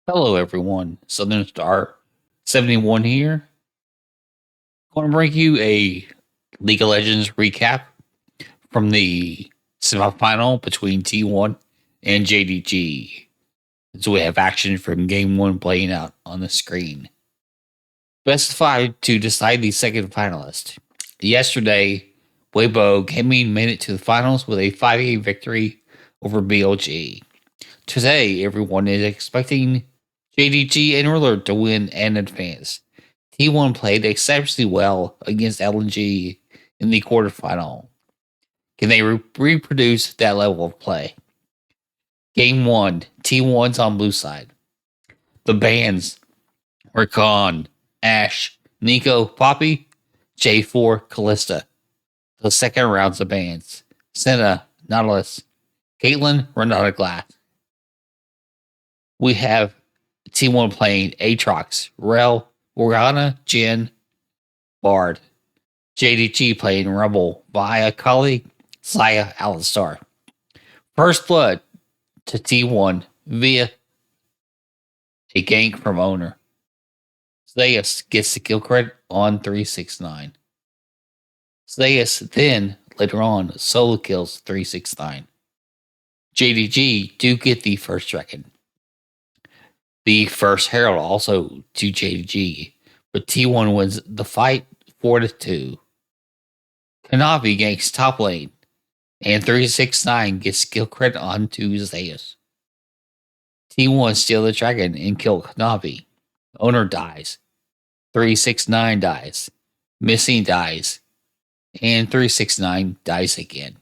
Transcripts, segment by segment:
Hello, everyone. Southern Star 71 here. Going to bring you a League of Legends recap from the semifinal between T1 and JDG. So we have action from game one playing out on the screen. Best of five to decide the second finalist. Yesterday, Weibo Gaming made it to the finals with a 5-game victory over BLG. Today, everyone is expecting JDG and Ruler to win and advance. T1 played exceptionally well against LNG in the quarterfinal. Can they reproduce that level of play? Game 1, T1's on blue side. The bans were Khan, Ash, Nico, Poppy, J4, Callista. The second round's of bans. Senna, Nautilus, Caitlyn, Renata Glass. We have T1 playing Aatrox, Rel, Morgana, Jin, Bard. JDG playing Rebel, via Kali, Saya, Alistar. First blood to T1 via a gank from owner. Zeus gets the kill credit on 369. Zeus then, later on, solo kills 369. JDG do get the first dragon. The first Herald also to JDG, but T1 wins the fight 4-2. Kanavi ganks top lane, and 369 gets skill credit onto Zeus. T1 steal the dragon and kill Kanavi. Owner dies. 369 dies. Missing dies. And 369 dies again.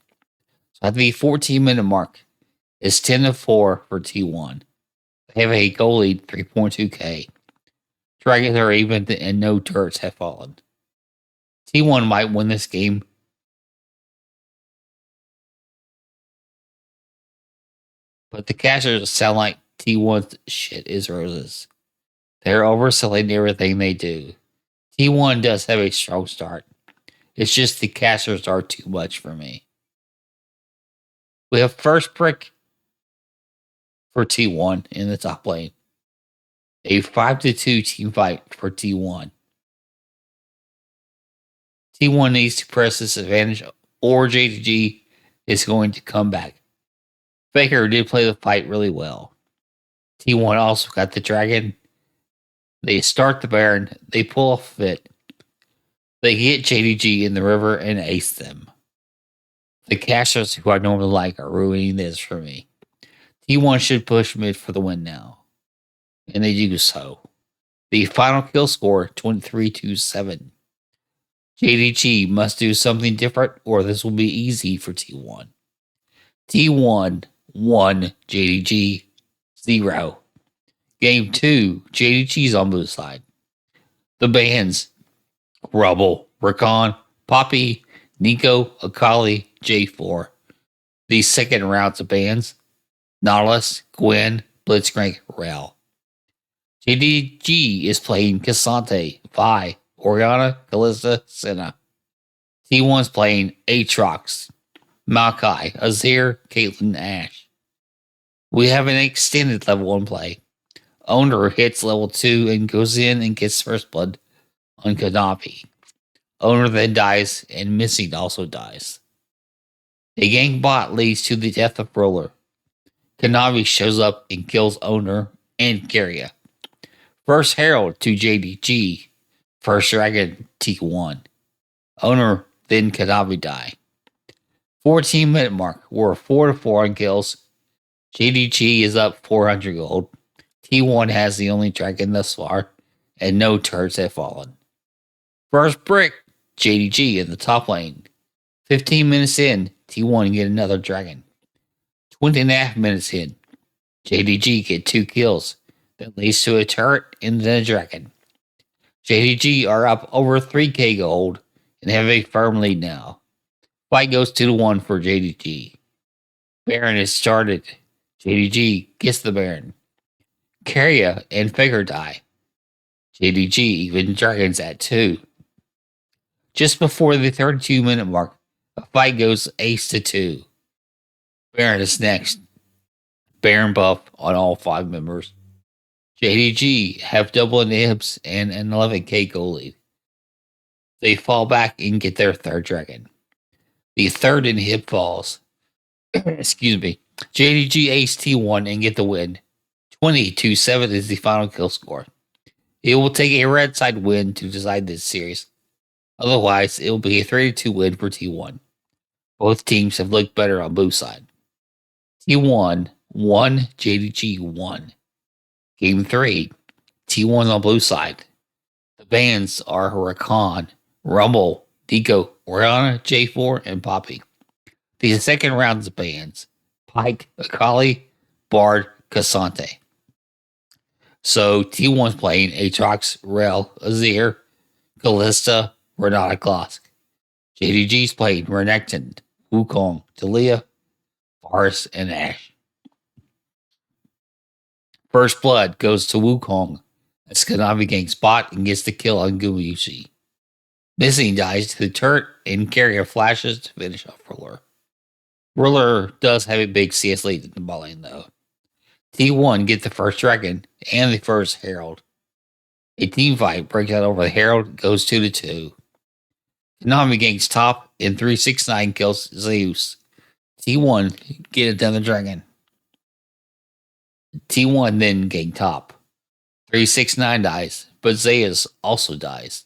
So at the 14-minute mark, it's 10-4 for T1. They have a goal lead 3.2k. Dragons are even and no turrets have fallen. T1 might win this game, but the casters sound like T1's shit is roses. They're overselling everything they do. T1 does have a strong start. It's just the casters are too much for me. We have first brick for T1 in the top lane. A 5-2 team fight for T1. T1 needs to press this advantage or JDG is going to come back. Faker did play the fight really well. T1 also got the dragon. They start the Baron. They pull off it. They get JDG in the river and ace them. The casters who I normally like are ruining this for me. T1 should push mid for the win now. And they do so. The final kill score 23-7. JDG must do something different or this will be easy for T1. T1 1, JDG 0. Game 2, JDG's on blue side. The bans Rubble, Rakan, Poppy, Nico, Akali, J4. The second rounds of bans Nautilus, Gwen, Blitzcrank, Rel. JDG is playing Cassante, Vi, Oriana, Callista, Senna. T1's playing Aatrox, Maokai, Azir, Caitlyn, Ash. We have an extended level 1 play. Owner hits level 2 and goes in and gets first blood on Kanavi. Owner then dies and Missing also dies. A gank bot leads to the death of Roller. Kanavi shows up and kills Owner and Carrier. First Herald to JDG. First Dragon T1. Owner then Kanavi die. 14-minute mark. We're 4-4 on kills. JDG is up 400 gold. T1 has the only dragon thus far, and no turrets have fallen. First brick, JDG in the top lane. 15 minutes in, T1 get another dragon. 20.5 minutes in, JDG get 2 kills. That leads to a turret and then a dragon. JDG are up over 3k gold and have a firm lead now. Fight goes 2-1 for JDG. Baron is started. JDG gets the Baron. Carrier and Faker die. JDG even dragons at 2. Just before the 32-minute mark, a fight goes ace to 2. Baron is next. Baron buff on all 5 members. JDG have double inhibs and an 11k goal lead. They fall back and get their third dragon. The third inhib falls. Excuse me. JDG ace T1 and get the win. 20-7 is the final kill score. It will take a red side win to decide this series. Otherwise, it will be a 3-2 win for T1. Both teams have looked better on blue side. T1 1, JDG 1. Game 3, T1 on blue side. The bans are Rakan, Rumble, Nico, Oriana, J4, and Poppy. The second round's bans Pike, Akali, Bard, Cassante. So T1's playing Aatrox, Rel, Azir, Kalista, Renata Glosk. JDG's playing Renekton, Wukong, Talia, Varus, and Ashe. First blood goes to Wukong as Kanavi ganks bot and gets the kill on Gumayushi. Missing dies to the turret and Carrier flashes to finish off Ruler. Ruler does have a big CS lead in the bot lane though. T1 get the first dragon and the first herald. A team fight breaks out over the herald, goes 2-2. Konami ganks top and 369 kills Zeus. T1 get another dragon. T1 then gank top. 369 dies, but Zeus also dies.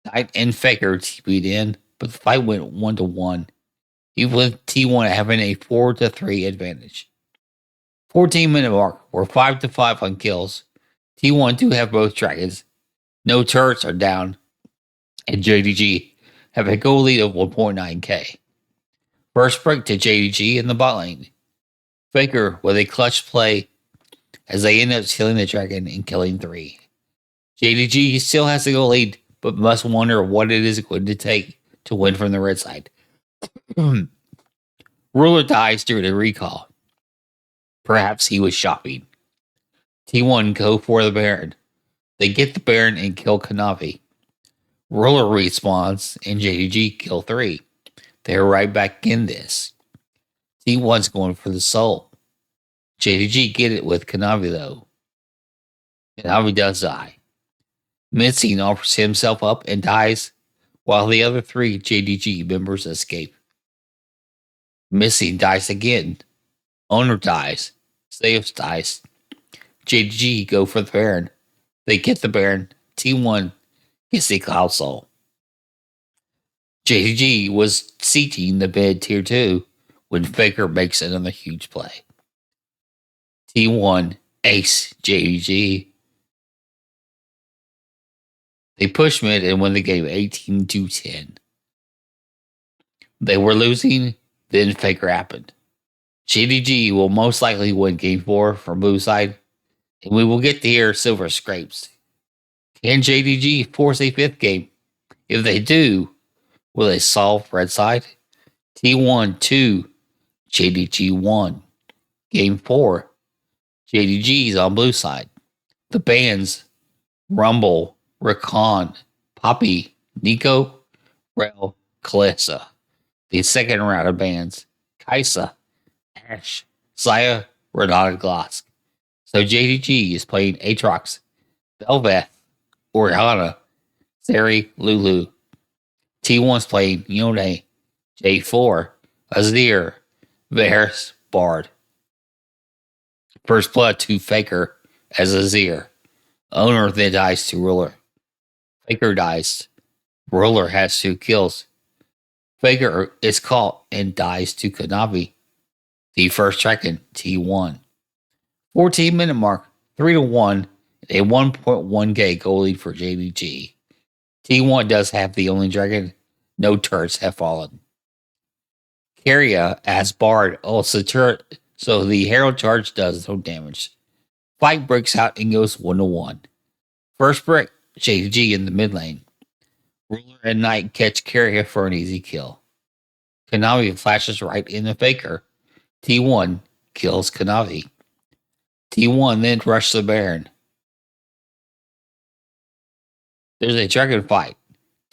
Knight and Faker TP'd in, but the fight went 1-1, even with T1 having a 4-3 advantage. 14-minute mark, we're 5-5 on kills. T1 do have both dragons. No turrets are down, and JDG have a goal lead of 1.9k. First break to JDG in the bot lane. Faker with a clutch play as they end up killing the dragon and killing 3. JDG still has the goal lead, but must wonder what it is going to take to win from the red side. Ruler dies during a recall. Perhaps he was shopping. T1 go for the Baron. They get the Baron and kill Kanavi. Ruler respawns and JDG kill 3. They're right back in this. T1's going for the soul. JDG get it with Kanavi though. Kanavi does die. Missing offers himself up and dies, while the other 3 JDG members escape. Missing dies again. Owner dies. Zeus dies. JDG go for the Baron. They get the Baron. T1 gets the Cloud Soul. JDG was seeking the bid tier 2 when Faker makes another huge play. T1 ace JDG. They push mid and win the game 18-10. They were losing, then Faker happened. JDG will most likely win game 4 from blue side, and we will get to hear silver scrapes. Can JDG force a 5th game? If they do, will they solve red side? T1 2, JDG 1. Game 4, JDG's on blue side. The bans Rumble, Rakan, Poppy, Nico, Rel, Kalissa. The second round of bans Kaisa, Ashe, Saya, Renata Glosk. So JDG is playing Aatrox, Belveth, Oriana, Sari, Lulu. T1's playing Yone, J4, Azir, Varus, Bard. First blood to Faker as Azir. Owner then dies to Ruler. Faker dies. Ruler has 2 kills. Faker is caught and dies to Kanavi. The first dragon, T1. 14-minute mark, 3-1, a 1.1k goal lead for JDG. T1 does have the only dragon. No turrets have fallen. Carrier as Bard also turret, so the Herald charge does no damage. Fight breaks out and goes 1-1. First break, JDG in the mid lane. Ruler and Knight catch Carrier for an easy kill. Kanavi flashes right into Faker. T1 kills Kanavi. T1 then rushes the Baron. There's a dragon fight.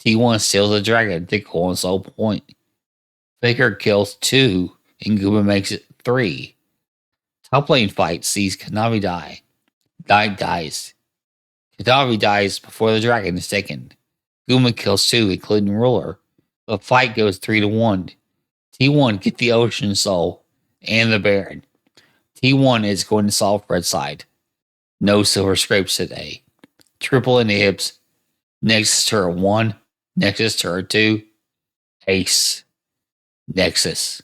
T1 steals a dragon to go on soul point. Faker kills 2 and Guba makes it 3. Top lane fight sees Kanavi die. Knight dies. Katavi dies before the dragon is taken. Guma kills 2, including Ruler. The fight goes 3-1. T1 get the Ocean Soul and the Baron. T1 is going to solve red side. No silver scrapes today. Triple inhibs. Nexus turret 1. Nexus turret 2. Ace. Nexus.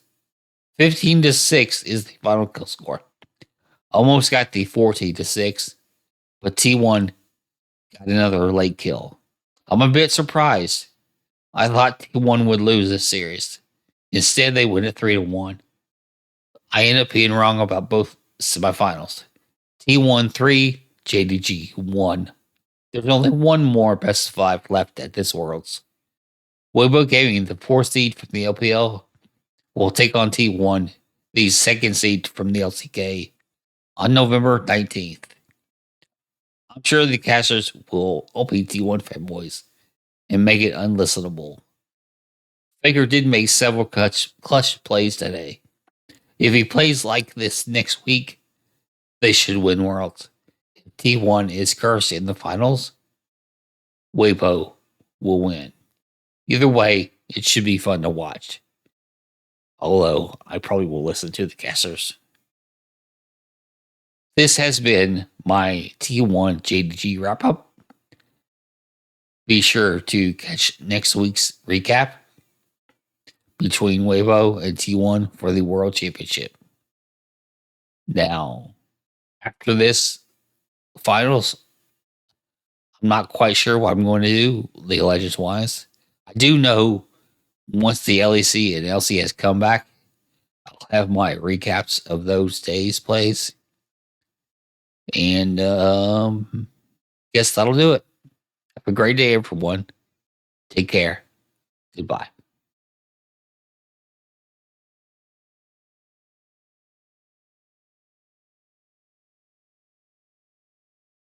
15-6 is the final kill score. Almost got the 14-6, but T1 got another late kill. I'm a bit surprised. I thought T1 would lose this series. Instead, they win at 3-1. I end up being wrong about both semifinals. T1 3, JDG 1. There's only one more best of 5 left at this Worlds. Weibo Gaming, the 4th seed from the LPL, will take on T1, the 2nd seed from the LCK, on November 19th. I'm sure the casters will OP T1 fanboys and make it unlistenable. Faker did make several clutch plays today. If he plays like this next week, they should win Worlds. If T1 is cursed in the finals, Weibo will win. Either way, it should be fun to watch. Although, I probably will listen to the casters. This has been my T1 JDG wrap up. Be sure to catch next week's recap between Weibo and T1 for the World Championship. Now, after this finals, I'm not quite sure what I'm going to do League of Legends wise. I do know once the LEC and LCS come back, I'll have my recaps of those days' plays. And guess that'll do it. Have a great day, everyone. Take care. Goodbye.